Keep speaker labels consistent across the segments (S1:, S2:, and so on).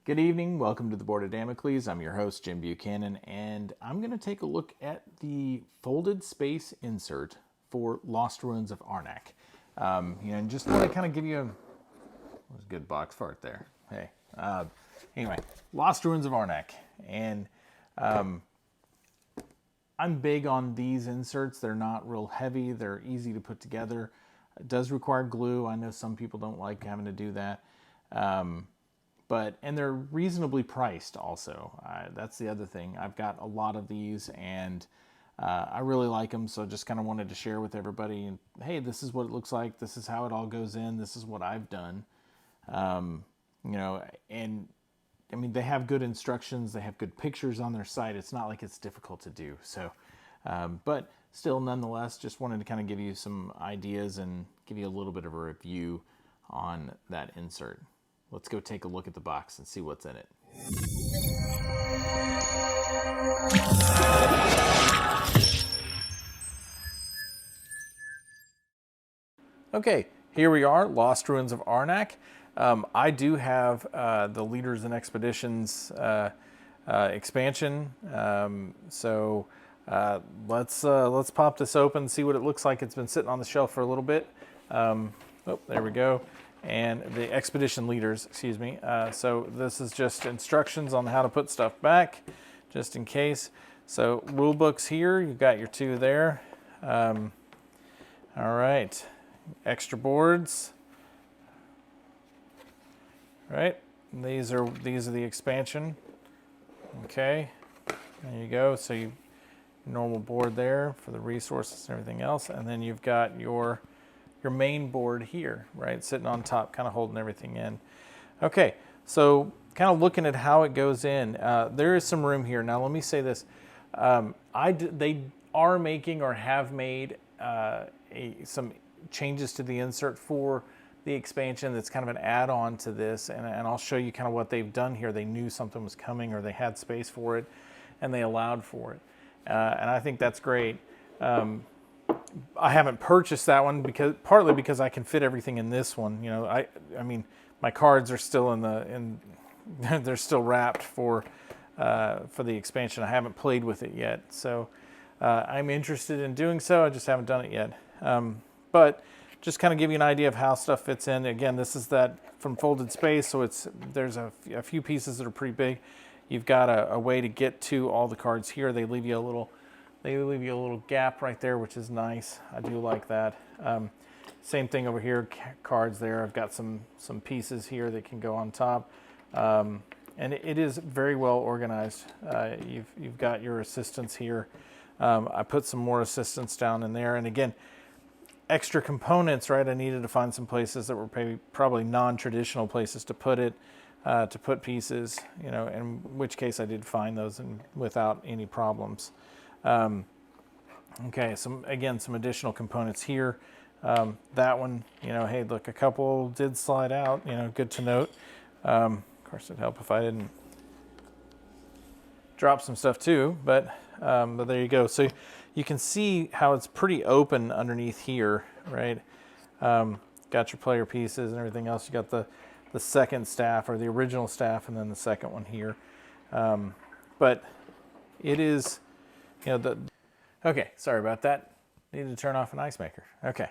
S1: Good evening, welcome to the Board of Damocles. I'm your host, Jim Buchanan, and I'm going to take a look at the folded space insert for Lost Ruins of Arnak. And just want to kind of give you a good box fart there. Hey, anyway, Lost Ruins of Arnak, and I'm big on these inserts. They're not real heavy, they're easy to put together. It does require glue. I know some people don't like having to do that. And they're reasonably priced also. That's the other thing. I've got a lot of these and I really like them, so just kind of wanted to share with everybody. And hey, this is what it looks like. This is how it all goes in. This is what I've done. And I mean, they have good instructions. They have good pictures on their site. It's not like it's difficult to do. So, but still, nonetheless, just wanted to kind of give you some ideas and give you a little bit of a review on that insert. Let's go take a look at the box and see what's in it. Okay, here we are, Lost Ruins of Arnak. I do have the Leaders and Expeditions expansion, so let's pop this open, see what it looks like. It's been sitting on the shelf for a little bit. Oh, there we go. And the Expedition Leaders, excuse me. So this is just instructions on how to put stuff back, just in case. So rule books here, you've got your two there. All right, extra boards. All right, these are the expansion. Okay, there you go. So you normal board there for the resources and everything else, and then you've got your main board here, right, sitting on top, kind of holding everything in. Okay, so kind of looking at how it goes in, there is some room here. Now let me say this, they are making or have made some changes to the insert for the expansion that's kind of an add-on to this, and I'll show you kind of what they've done here. They knew something was coming, or they had space for it and they allowed for it, and I think that's great. I haven't purchased that one partly because I can fit everything in this one. You know, I mean, my cards are still they're still wrapped for the expansion. I haven't played with it yet, so I'm interested in doing so. I just haven't done it yet. But just kind of give you an idea of how stuff fits in. Again, this is that from Folded Space, so there's a few pieces that are pretty big. You've got a way to get to all the cards here. They leave you a little gap right there, which is nice. I do like that. Same thing over here, cards there. I've got some pieces here that can go on top. And it is very well organized. You've got your assistants here. I put some more assistants down in there. And again, extra components, right? I needed to find some places that were probably non-traditional places to put it, to put pieces, you know, in which case I did find those and without any problems. Okay, some additional components here. That one, you know, hey, look, a couple did slide out, you know, good to note. Of course, it'd help if I didn't drop some stuff too, but there you go. So you can see how it's pretty open underneath here, right? Got your player pieces and everything else. You got the second staff, or the original staff, and then the second one here. But it is, you know, okay, sorry about that. Needed to turn off an ice maker. Okay.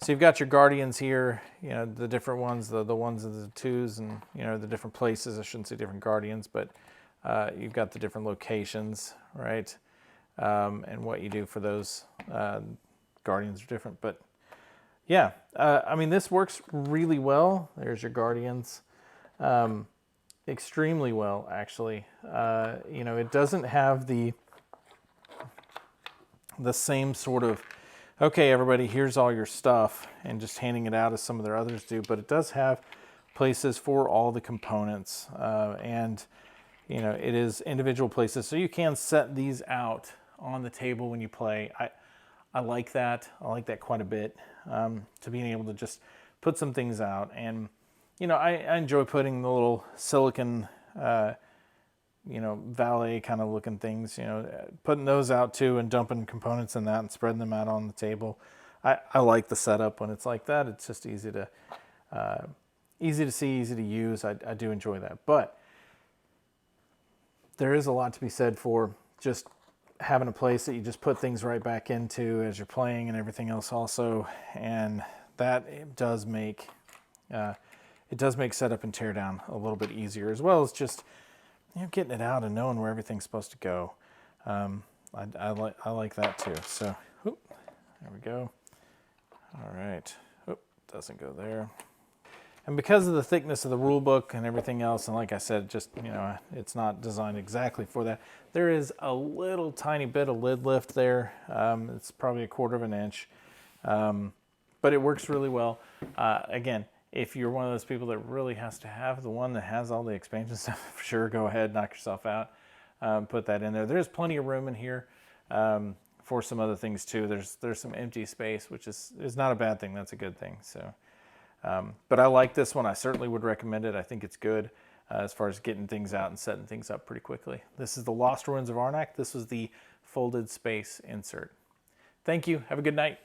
S1: So you've got your guardians here, you know, the different ones, the ones and the twos, and, you know, the different places. I shouldn't say different guardians, but you've got the different locations, right? And what you do for those guardians are different. But yeah, I mean, this works really well. There's your guardians. Extremely well, actually. You know, it doesn't have the same sort of, okay, everybody, here's all your stuff, and just handing it out as some of their others do, but it does have places for all the components, and, you know, it is individual places, so you can set these out on the table when you play. I like that. I like that quite a bit, to being able to just put some things out. And, you know, I enjoy putting the little silicon, you know, valet kind of looking things, you know, putting those out too, and dumping components in that and spreading them out on the table. I like the setup when it's like that. It's just easy to easy to see, easy to use. I do enjoy that. But there is a lot to be said for just having a place that you just put things right back into as you're playing and everything else also. And that it does make setup and tear down a little bit easier, as well as just, you know, getting it out and knowing where everything's supposed to go. I like that too. So, whoop, there we go. All right. Oop, doesn't go there. And because of the thickness of the rule book and everything else, and like I said, just, you know, it's not designed exactly for that. There is a little tiny bit of lid lift there. It's probably 1/4 of an inch, but it works really well. Again, if you're one of those people that really has to have the one that has all the expansion stuff, for sure, go ahead, knock yourself out. Put that in there. There's plenty of room in here for some other things too. There's some empty space, which is not a bad thing. That's a good thing. So, but I like this one. I certainly would recommend it. I think it's good as far as getting things out and setting things up pretty quickly. This is the Lost Ruins of Arnak. This was the folded space insert. Thank you. Have a good night.